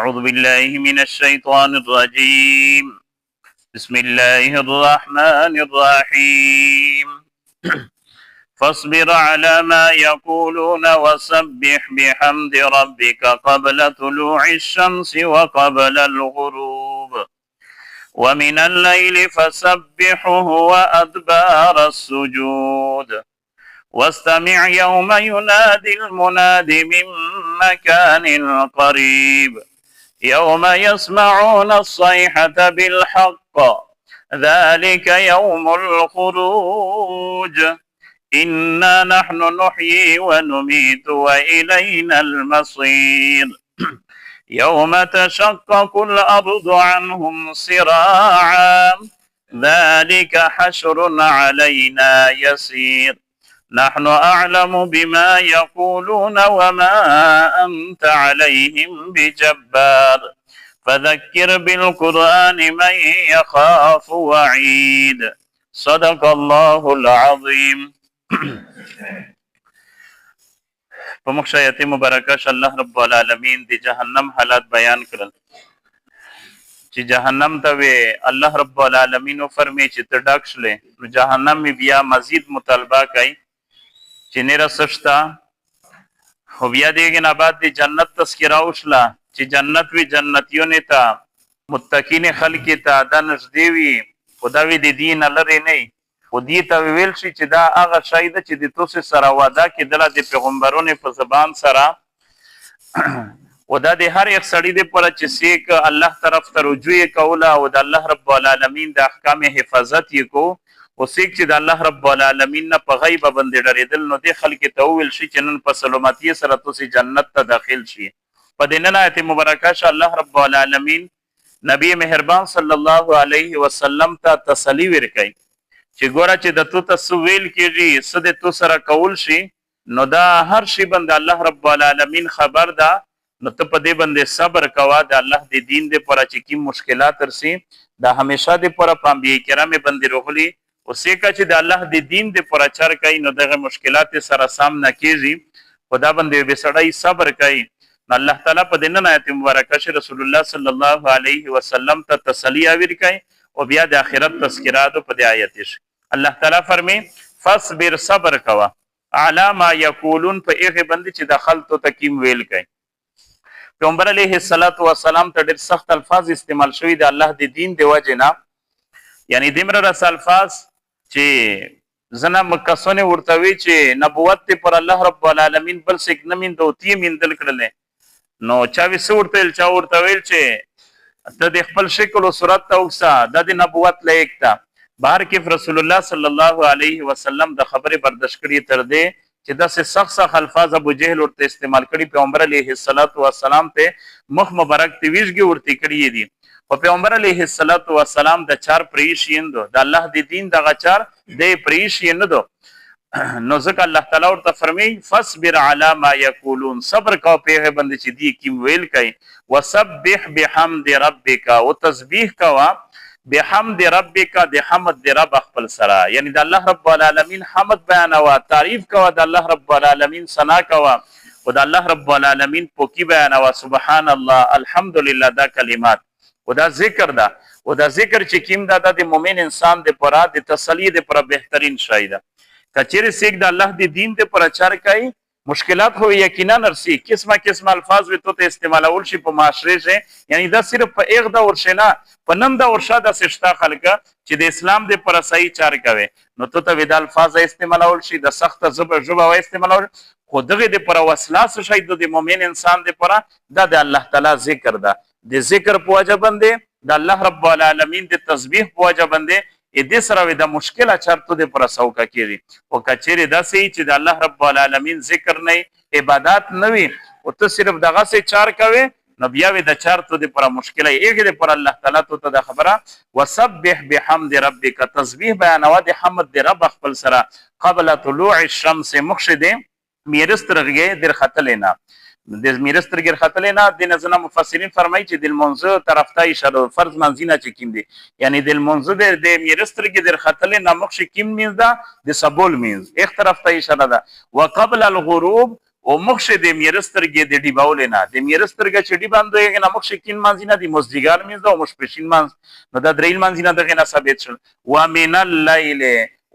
أعوذ بالله من الشيطان الرجيم بسم الله الرحمن الرحيم فاصبر على ما يقولون وسبح بحمد ربك قبل طلوع الشمس وقبل الغروب ومن الليل فسبحه وأدبار السجود واستمع يوم ينادي المناد من مكان قريب يوم يسمعون الصيحة بالحق ذلك يوم الخروج إنا نحن نحيي ونميت وإلينا المصير يوم تشقق الأرض عنهم صراعا ذلك حشر علينا يسير نحن أعلم بما يقولون وما أنت عليهم بجبار فذكر بالقرآن من يخاف وعيد صدق الله العظيم پمخش آیت مبارکه الله رب العالمین دی جهنم حالات بیان کړل چې جهنم ته وی الله رب العالمین فرمایي چې ته ډاک شلې نو جهنم بیا مزید مطالبه کوي چې نه رسشتا خو بیا دیگه نه بعد دی جنت تذکرہ وشلا چې جنت وی جنتیوں نے تا متقین خلق ته د نږدې وی خدای دې دین لري نه خو دې ته ویل شي چې دا هغه شی ده چې د توسه سره وعده کېدله د پیغمبرونو په زبان سره ودا د هر یک سړی د پر چې سیک الله طرف ته رجوع کوله او د الله رب العالمین د احکام حفاظت یې کو او سیک چې د الله رب العالمین نه په غیب باندې ډریدل نو د خلک ته ویل شي چې نن په سلامتی سره توسه جنت ته داخل شي په دې نه آیت مبارکه ش الله رب العالمین نبی مهربان صلی الله علیه وسلم ته تسلی ورکړي چې ګوره چې د تو تسویل کېږي څه د تو سره کول شي نو دا هر شي باندې الله رب العالمین خبر ده نو ته په دې باندې صبر کوه د الله د دین د پر چې کوم مشکلات ترسي دا همیشه د پر پامبي کرامه باندې روغلي او سیکه چې د الله د دین د پر چر کوي نو دغه مشکلات سره سامنا کیږي خدا باندې به سړی صبر کوي الله تعالی په دې نه آیت مبارکه ش رسول الله صلی الله علیه وسلم ته تسلی ورکړي او بیا د آخرت تذکرات په دې آیت شي الله تعالی فرمي فاصبر صبر کوا علی ما یقولون په هغه باندې چې دخلت تکیم ویل کوي پیغمبر علیه الصلاۃ والسلام ته ډېر سخت الفاظ استعمال شوی د الله د دین دی وجنا یعنی دمر رس الفاظ چې زنا مکسونه ورتوي چې نبوت پر الله رب العالمین بل څوک نه من دوتی من دل کړل نو چا وی سورتل چا ورتویل چې ته د خپل شکل او صورت ته وکسا د نبوت لایق تا بهر کې رسول الله صلی الله علیه وسلم د خبره برداشت کړي تر دې چې د سخت الفاظ ابو جهل ورته استعمال کړي پیغمبر علیه السلام ته مخ مبارک تیویږي ورته کړي دي او پیغمبر علیه السلام د چار پریش یندو د الله د دین د غچار د پریش یندو نو ځکه الله تعالی ورته فرمایي فاصبر علی ما یقولون صبر کو په باندې چې دی کی ویل کوي وسبح بحمد ربک او تسبیح کوا بحمد ربک د حمد د رب خپل سره یعنی د الله رب العالمین حمد بیان او تعریف کوا د الله رب العالمین ثنا کوا او د الله رب العالمین پوکی بیان او سبحان الله الحمدلله دا کلمات او دا ذکر دا او دا ذکر چې کیم دا د مؤمن انسان د پره د تسلی د پر بهترین شای ده کچیر سیک د الله د دین ته پرچار کوي مشکلات هو یقینا نرسي قسمه الفاظ وي ته استعمالول شي په معاشره شه یعنی دا صرف په ایغ دا ورشنا په نن دا ورشا د سشتا خلک چې د اسلام د پر صحیح چار کوي نو ته د الفاظ استعمالول شي د سخت زبر استعمالول خودغه د پر وسلاس شي د مؤمن انسان د پر د الله تعالی ذکر ده د ذکر په وجه باندې د الله رب العالمین د تسبیح په وجه باندې دې سره د مشکله چارته د پر سوکا کیږي او کچېره داسې چې د الله رب العالمین ذکر نه عبادت نه وي او ته صرف دغه سه چار کوي نو بیا د چارته د پر مشکله یې د پر الله تعالی ته د خبره وسبح بحمد ربک تسبیح بیان او د حمد د رب خپل سره قبل طلوع الشمس مخشد میرسترغه در خطلینا د میرسترګر خطلې نه د نزنه مفسرین فرمایي چې د منځ طرف ته اشاره فرض منځینه چې کیم دي یعنی د منځ د میرسترګر در خطلې نه مخ کیم مینځ ده د سبول مینځ ایک طرف ته اشاره ده وقبل الغروب او مخشه د میرسترګې د ډیباول نه د میرسترګه چې ډی باندې نه مخشه کین مانځنه د مزدګار مینځ او مشپشین مانځ نو دا دریل مانځنه دغه نه ثابت شول و من الليل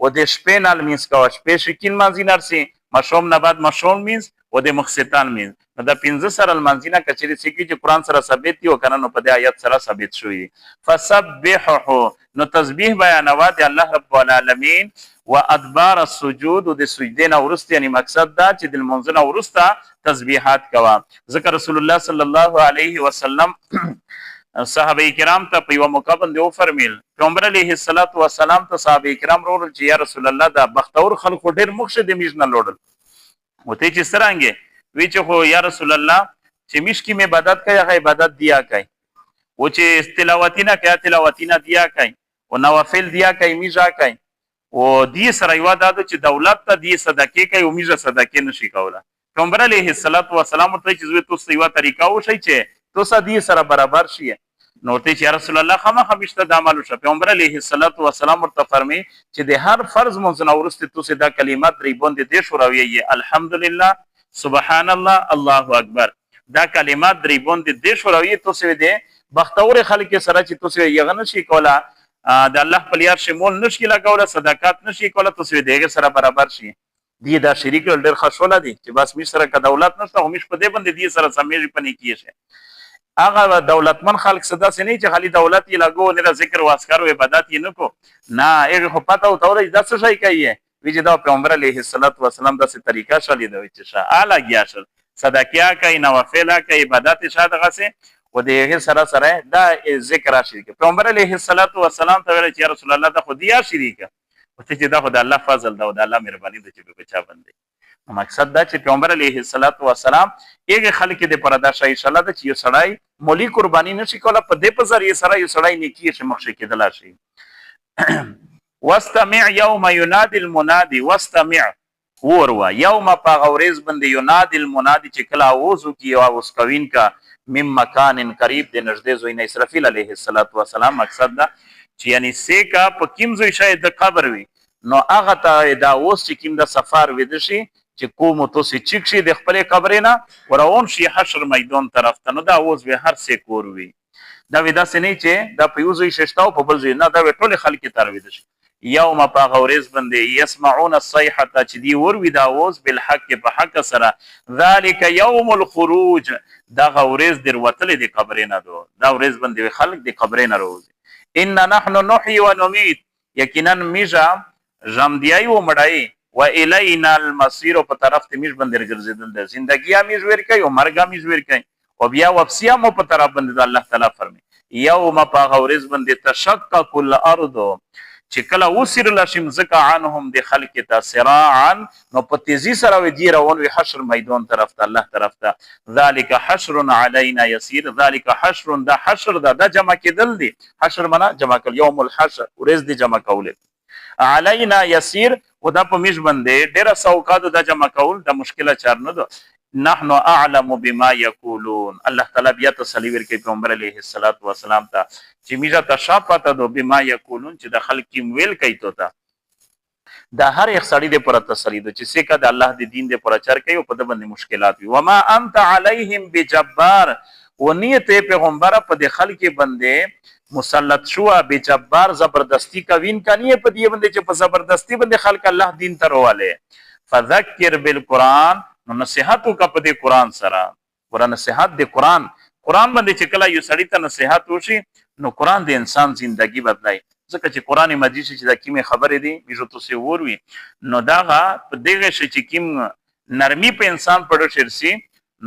و د شپې نال مینځ کا شپې شکین مانځنه سي مشوم نه بعد مشوم مینځ او د مخستان مینځ نو دا 15 سره المانځنه کچري سکی چې قران سره ثابت دی او کنه نو په دې آیت سره ثابت شوی فسبحه نو تسبیح بیانوا د الله رب العالمین و ادبار السجود د سجدې نه ورسته یعنی مقصد دا چې د منځ نه ورسته تسبیحات کوا ذکر رسول الله صلی الله علیه وسلم صحابه کرام ته په یو موقع باندې و فرمیل پیغمبر علیه الصلاۃ والسلام ته صحابه کرام ورول چې یا رسول الله دا بختور خلق ډیر مخشه د میژ نه لوړل وته چې سرانګه وی چې خو یا رسول الله چې میش کی می عبادت کوي هغه عبادت دیا کوي او چې تلاوتینا کوي تلاوتینا دیا کوي او نوافل دیا کوي میژا کوي او دې سره یو دا چې دولت ته دې صدقې کوي او میژه صدقې نشي کوله پیغمبر علیه الصلاۃ والسلام ته چې زوی تاسو یو طریقه و شي چې تاسو دې سره برابر شي نو ته چې رسول الله خامخ مشته د عمل شو پیغمبر علیه الصلاۃ والسلام ورته فرمي چې د هر فرض منځ نو ورسته تاسو دا کلمات ری باندې دې شوروي الحمدلله سبحان الله الله اکبر دا کلمات ری باندې دې شوروي تاسو دې بختور خلک سره چې تاسو یې غن شي کوله د الله په لیار شمول نشي لګوله صدقات نشي کوله تاسو دې سره برابر شي دی دا شریک ډېر خوشاله دي چې بس می سره ک دولت نشته همیش په دې باندې دې سره سمېږي پني کیږي هغه دولتمن خلک صدا سي نه چې خالي دولت یې لګو نه ذکر واسکار او عبادت یې نکو نه هغه خو پته او تورې د څه شي کوي ویجه دا پیغمبر علیه الصلاۃ والسلام د څه طریقه شالي دی چې شا اعلی گیا شل صدقیا کوي نوافل کوي عبادت شاده غسه و دې سره سره دا ذکر شریک پیغمبر علیه الصلاۃ والسلام ته ویل چې رسول الله ته خدیا شریک چې دا خدای الله فضل دا د الله مهرباني ده چې په چا باندې مقصد دا چې پیغمبر علیه الصلاۃ والسلام یې خلک دې پردا شای صلی الله چې یو سړی مولي قرباني نشي کوله په دې په ذریعہ سره یو سړی نیکی شي مخ شي کېدل شي واستمع یوم ینادي المنادي واستمع وروا یوم پاغورز باندې ینادي المنادي چې کلا اوزو کی او اوس کوین کا مم مکان قریب د نږدې زوی نه اسرافیل علیه الصلاۃ والسلام مقصد دا چې یعنی سیکا په کیم زوی شاید د قبر وي نو هغه ته دا اوس چې کیم د سفر وید شي چې کوم توسي چیک شي د خپل قبر نه ورون شي حشر میدان طرف ته نو دا اوس به هر څه کور وي دا ودا سنې چې دا پیوزوي ششتاو په بل ځای نه دا ټول خلک تر وید شي یوم پاغورز باندې یسمعون الصيحه چې دی ور وی دا اوس بالحق په حق سره ذالک یوم الخروج دا غورز در وتل د قبر نه دو دا ورز باندې خلک د قبر نه روز ان نحن نحيي ونميت یقینا میجا جمدیای و مړای و الینا المصير په طرف ته میج باندې ګرځیدل د زندگی میج ور کوي او مرګ میج ور کوي او بیا وفسیا مو په طرف باندې الله تعالی فرمي یوم پاغورز باندې تشقق الارض چې کله وسر لشم زکا عنهم د خلق ته سراعا نو په تیزی سره وی دی روان وی حشر میدان طرف ته الله طرف ته ذالک حشر علینا یسیر ذالک حشر دا حشر دا جمع کېدل دي حشر معنا جمع کول یوم الحشر ورځ دی جمع کول علینا یسیر او دا په میش باندې ډیر سوکادو دا جمع کول دا مشکله چار نه ده نحن اعلم بما یقولون الله تعالی بیا تسلی ورکړي پیغمبر علیه الصلاۃ والسلام ته چې میجا تشافته دو بما یقولون چې د خلک ویل کوي ته دا هر یک سړی د پر تسلی دو چې څنګه د الله د دین د پرچار کوي او په د باندې مشکلات وي وما انت علیهم بجبار و نیت پیغمبر په د خلک باندې مسلط شو بجبار زبردستی کوین کني په دې باندې چې په زبردستی باندې خلک الله دین ته رواله فذکر بالقران نو نصيحت کا په دې قران سره قران نصيحت د قران باندې چې کله یو سړی ته نصيحت وشي نو قران د انسان ژوندۍ بدلای ځکه چې قران مجید چې د کیمه خبرې دي میجو تاسو وروي نو داغه په دغه شي چې کیم نرمي په انسان پړو شرسي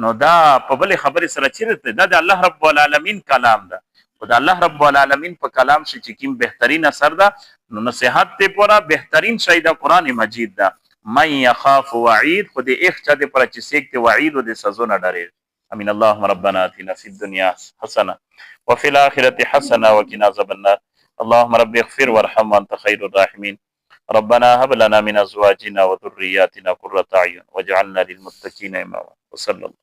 نو دا په بل خبرې سره چیرته دا د الله رب العالمین کلام ده او د الله رب العالمین په کلام شي چې کیم بهترین اثر ده نو نصيحت ته پورا بهترین شی د قران مجید ده من يخاف وعيد خود اخچا دے پر چسیک تے وعید و دے سزونا ڈرے امین اللهم ربنا آتنا في الدنيا حسنة وفي الآخرة حسنة وقنا عذاب النار اللهم رب اغفر وارحم وانت خير الراحمين ربنا هب لنا من ازواجنا وذرياتنا قرة اعين واجعلنا للمتقين اماما وصلى الله